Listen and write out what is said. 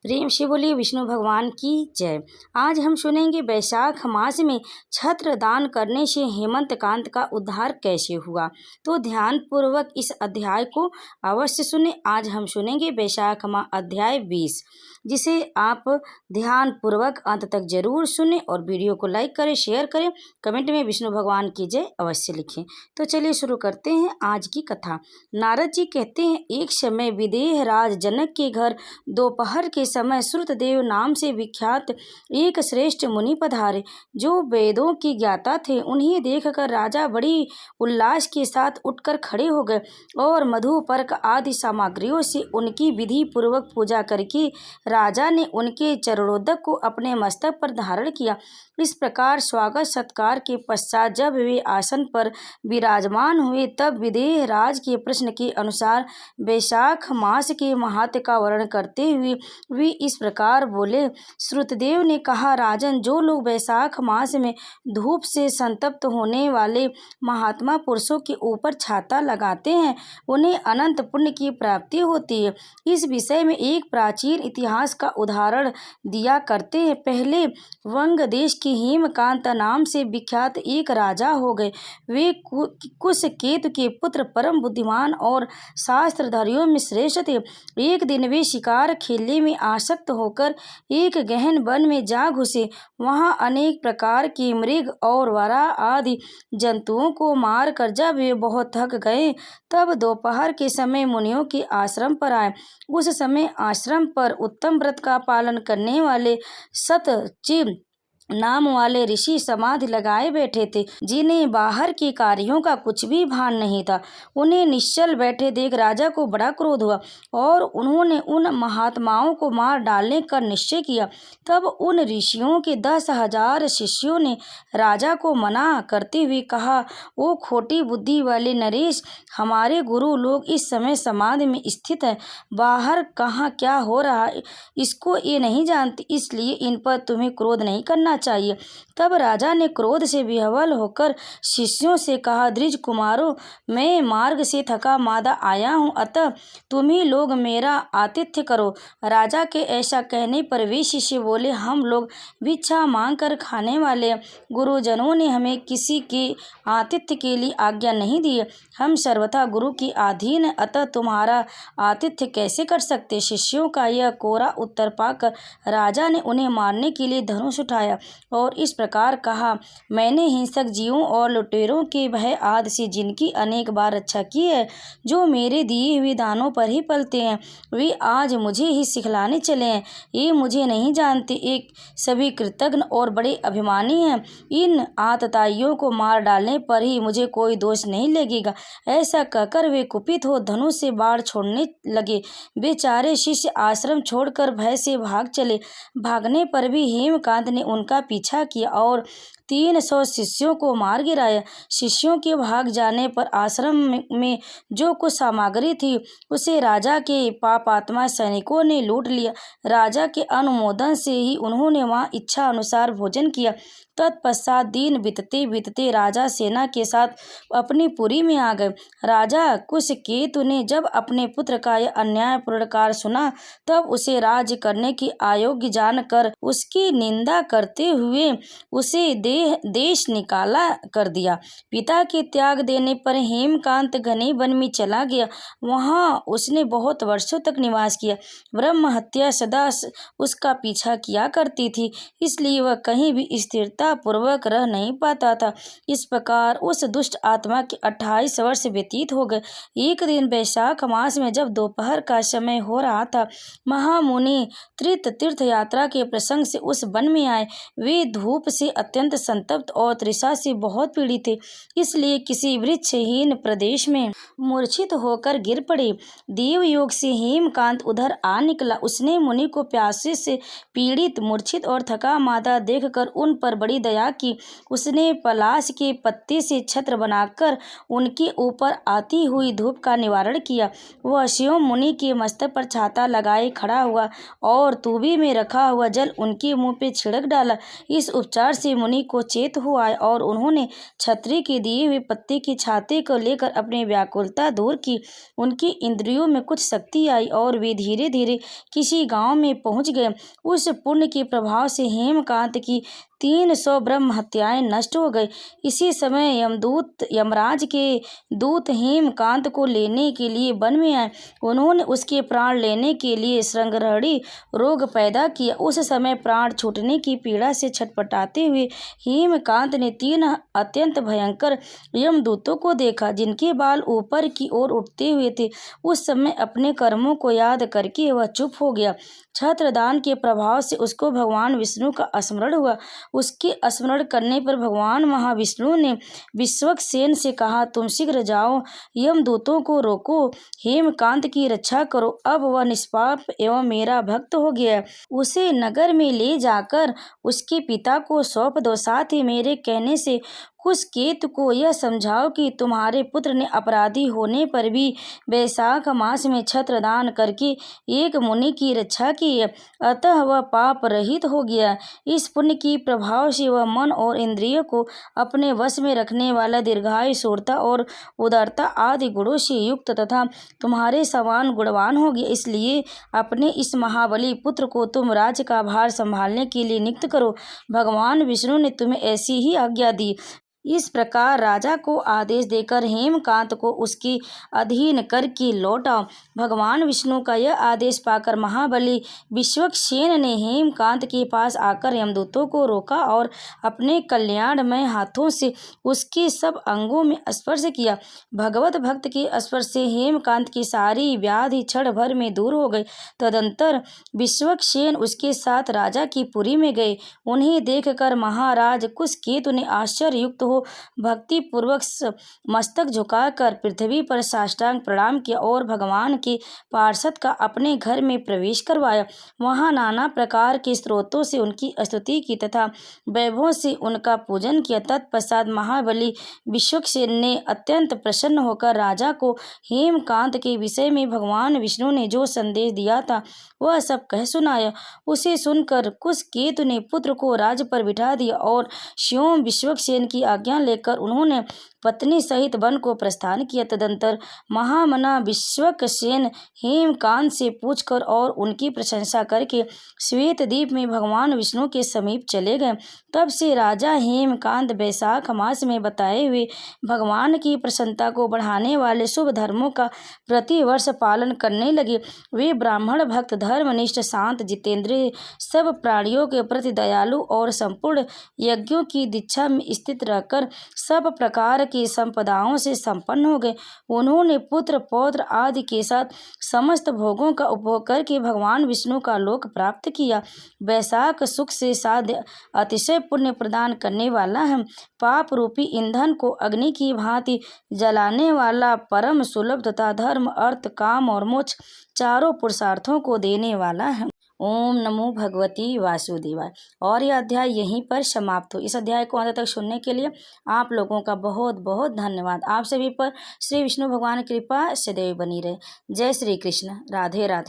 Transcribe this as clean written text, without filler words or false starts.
प्रेम से बोलिए विष्णु भगवान की जय। आज हम सुनेंगे वैशाख मास में छत्र दान करने से हेमंतकांत का उद्धार कैसे हुआ। तो ध्यान पूर्वक इस अध्याय को अवश्य सुने। आज हम सुनेंगे वैशाख माह अध्याय 20, जिसे आप ध्यान पूर्वक अंत तक जरूर सुने और वीडियो को लाइक करें, शेयर करें, कमेंट में विष्णु भगवान की जय अवश्य लिखें। तो चलिए शुरू करते हैं आज की कथा। नारद जी कहते हैं, एक समय विदेह राज जनक के घर दोपहर के समय श्रुतदेव नाम से विख्यात एक श्रेष्ठ मुनि पधारे, जो वेदों के ज्ञाता थे। उन्हें देखकर राजा बड़ी उल्लास के साथ उठकर खड़े हो गए और मधु पर्क आदि सामग्रियों से उनकी विधि पूर्वक पूजा करके राजा ने उनके चरणोदक को अपने मस्तक पर धारण किया। इस प्रकार स्वागत सत्कार के पश्चात जब वे आसन पर विराजमान हुए, तब विदेह राज के प्रश्न के अनुसार वैशाख मास के महात्म्य का वर्णन करते हुए वे इस प्रकार बोले। श्रुतदेव ने कहा, राजन, जो लोग वैशाख मास में धूप से संतप्त होने वाले महात्मा पुरुषों के ऊपर छाता लगाते हैं, उन्हें अनंत पुण्य की प्राप्ति होती है। इस विषय में एक प्राचीन इतिहास का उदाहरण दिया करते हैं। पहले वंग देश के हेमकांत नाम से विख्यात एक राजा हो गए। वे कुशकेतु के पुत्र, परम बुद्धिमान और शास्त्रधारियों में श्रेष्ठ थे। एक दिन वे शिकार खेलने में आसक्त होकर एक गहन वन में जा घुसे। वहां अनेक प्रकार के मृग और वराह आदि जंतुओं को मारकर जब वे बहुत थक गए, तब दोपहर के समय मुनियों के आश्रम पर आए। उस समय आश्रम पर उत्तम व्रत का पालन करने वाले सतचिव नाम वाले ऋषि समाधि लगाए बैठे थे, जिन्हें बाहर के कार्यों का कुछ भी भान नहीं था। उन्हें निश्चल बैठे देख राजा को बड़ा क्रोध हुआ और उन्होंने उन महात्माओं को मार डालने का निश्चय किया। तब उन ऋषियों के 10,000 शिष्यों ने राजा को मना करते हुए कहा, ओ खोटी बुद्धि वाले नरेश, हमारे गुरु लोग इस समय समाधि में स्थित हैं। बाहर कहाँ क्या हो रहा है इसको ये नहीं जानते, इसलिए इन पर तुम्हें क्रोध नहीं करना चाहिए। तब राजा ने क्रोध से विह्वल होकर शिष्यों से कहा, द्विज कुमारों, मैं मार्ग से थका मादा आया हूँ, अतः तुम ही लोग मेरा आतिथ्य करो। राजा के ऐसा कहने पर वे शिष्य बोले, हम लोग भिक्षा मांग कर खाने वाले हैं। गुरुजनों ने हमें किसी के आतिथ्य के लिए आज्ञा नहीं दी है। हम सर्वथा गुरु की अधीन है, अतः तुम्हारा आतिथ्य कैसे कर सकते। शिष्यों का यह कोरा उत्तर पाकर राजा ने उन्हें मारने के लिए धनुष उठाया और इस प्रकार कहा, मैंने हिंसक जीवों और लुटेरों के भय आदि से जिनकी अनेक बार रक्षा की है, जो मेरे दिए हुए दानों पर ही पलते हैं, वे आज मुझे ही सिखलाने चले हैं। ये मुझे नहीं जानते, एक सभी कृतज्ञ और बड़े अभिमानी हैं। इन आतताइयों को मार डालने पर ही मुझे कोई दोष नहीं लगेगा। ऐसा कहकर वे कुपित हो धनुष से बाढ़ छोड़ने लगे। बेचारे शिष्य आश्रम छोड़कर भय से भाग चले। भागने पर भी हेमकांत ने उनका पीछा किया और 300 शिष्यों को मार गिराया। शिष्यों के भाग जाने पर आश्रम में जो कुछ सामग्री थी उसे राजा के पापात्मा सैनिकों ने लूट लिया। राजा के अनुमोदन से ही उन्होंने वहां इच्छा अनुसार भोजन किया। तत्पश्चात दिन बीतते बीतते राजा सेना के साथ अपनी पुरी में आ गए। राजा कुशकेतु ने जब अपने पुत्र का यह अन्यायपूर्ण कार्य सुना, तब उसे राज्य करने की अयोग्य जानकर उसकी निंदा करते हुए उसे देश निकाला कर दिया। पिता के त्याग देने पर हेमकांत घने वन में चला गया। वहां उसने बहुत वर्षों तक निवास किया। ब्रह्म हत्या सदा उसका पीछा किया करती थी, इसलिए वह कहीं भी स्थिरता पूर्वक रह नहीं पाता था। इस प्रकार उस दुष्ट आत्मा के 28 वर्ष व्यतीत हो गए। एक दिन वैशाख मास में जब दोपहर का समय हो रहा था, महामुनि तीर्थ यात्रा के प्रसंग से उस वन में आए। वे धूप से अत्यंत संतप्त और तृषा से बहुत पीड़ित थे, इसलिए किसी वृक्षहीन प्रदेश में मूर्छित होकर गिर पड़े। देव योग से हेमकांत उधर आ निकला। उसने मुनि को प्यासे से पीड़ित, मूर्छित और थका मादा देखकर उन पर बड़ी दया की। उसने पलाश के पत्ते से छत्र बनाकर उनके ऊपर आती हुई धूप का निवारण किया। वह शिव मुनि के मस्तक पर छाता लगाए खड़ा हुआ और तूबी में रखा हुआ जल उनके मुंह पे छिड़क डाला। इस उपचार से मुनि को को चेत हुआ और उन्होंने छतरी के दिए हुए पत्ते की छाते को लेकर अपनी व्याकुलता दूर की। उनकी इंद्रियों में कुछ शक्ति आई और वे धीरे धीरे किसी गांव में पहुंच गए। उस पुण्य के प्रभाव से हेमकांत की 300 ब्रह्म हत्याएं नष्ट हो गई। इसी समय यमराज के दूत हेमकांत को लेने के लिए वन में आए। उन्होंने उसके प्राण लेने के लिए श्रृंगहरी रोग पैदा किया। उस समय प्राण छूटने की पीड़ा से छटपटाते हुए हेमकांत ने 3 अत्यंत भयंकर यमदूतों को देखा, जिनके बाल ऊपर की ओर उठते हुए थे। उस समय अपने कर्मों को याद करके वह चुप हो गया। छत्रदान के प्रभाव से उसको भगवान विष्णु का स्मरण हुआ। उसके स्मरण करने पर भगवान महाविष्णु ने विश्वक्सेन से कहा, तुम शीघ्र जाओ, यमदूतों को रोको, हेमकांत की रक्षा करो। अब वह निष्पाप एवं मेरा भक्त हो गया। उसे नगर में ले जाकर उसके पिता को सौंप दो। साथ ही मेरे कहने से कुशकेतु को यह समझाओ कि तुम्हारे पुत्र ने अपराधी होने पर भी वैशाख मास में छत्रदान करके एक मुनि की रक्षा की है, अतः वह पाप रहित हो गया। इस पुण्य की प्रभाव से वह मन और इंद्रियों को अपने वश में रखने वाला, दीर्घायु, शूरता और उदारता आदि गुणों से युक्त तथा तुम्हारे समान गुणवान हो गया। इसलिए अपने इस महाबली पुत्र को तुम राज्य का भार संभालने के लिए नियुक्त करो। भगवान विष्णु ने तुम्हें ऐसी ही आज्ञा दी। इस प्रकार राजा को आदेश देकर हेमकांत को उसके अधीन करके लौटाओ। भगवान विष्णु का यह आदेश पाकर महाबली विश्वक्सेन ने हेमकांत के पास आकर यमदूतों को रोका और अपने कल्याणमय हाथों से उसके सब अंगों में स्पर्श किया। भगवत भक्त के स्पर्श से हेमकांत की सारी व्याधि क्षण भर में दूर हो गई। तदंतर विश्वक्सेन उसके साथ राजा की पुरी में गए। उन्हें देखकर महाराज कुशकेतु ने आश्चर्ययुक्त हो भक्ति पूर्वक मस्तक झुकाकर पृथ्वी पर साष्टांग प्रणाम किया और भगवान के पार्षद का अपने घर में प्रवेश करवाया। वहां नाना प्रकार के स्रोतों से उनकी स्तुति की तथा वैभव से उनका पूजन किया। तत्पश्चात महाबली विश्वक्सेन ने अत्यंत प्रसन्न होकर राजा को हेमकांत के विषय में भगवान विष्णु ने जो संदेश दिया था वह सब कह सुनाया। उसे सुनकर कुशकेतु ने पुत्र को राज पर बिठा दिया और स्वयं विश्वक्सेन की आज्ञा लेकर उन्होंने पत्नी सहित वन को प्रस्थान किया। तदंतर महामना विश्वक्सेन हेमकांत से पूछकर और उनकी प्रशंसा करके श्वेत द्वीप में भगवान विष्णु के समीप चले गए। तब से राजा हेमकांत वैशाख मास में बताए हुए भगवान की प्रसन्नता को बढ़ाने वाले शुभ धर्मों का प्रतिवर्ष पालन करने लगे। वे ब्राह्मण भक्त, धर्मनिष्ठ, शांत, जितेंद्रिय, सब प्राणियों के प्रति दयालु और संपूर्ण यज्ञों की दीक्षा में स्थित रहकर सब प्रकार की संपदाओं से संपन्न हो गए। उन्होंने पुत्र, पौत्र आदि के साथ समस्त भोगों का उपभोग करके भगवान विष्णु का लोक प्राप्त किया। वैशाख सुख से साध्य अतिशय पुण्य प्रदान करने वाला है। पाप रूपी ईंधन को अग्नि की भांति जलाने वाला, परम सुलभ तथा धर्म, अर्थ, काम और मोक्ष चारों पुरुषार्थों को देने वाला है। ओम नमो भगवती वासुदेवाय। और यह अध्याय यहीं पर समाप्त हो। इस अध्याय को अंत तक सुनने के लिए आप लोगों का बहुत बहुत धन्यवाद। आप सभी पर श्री विष्णु भगवान की कृपा सदैव बनी रहे। जय श्री कृष्ण। राधे राधे।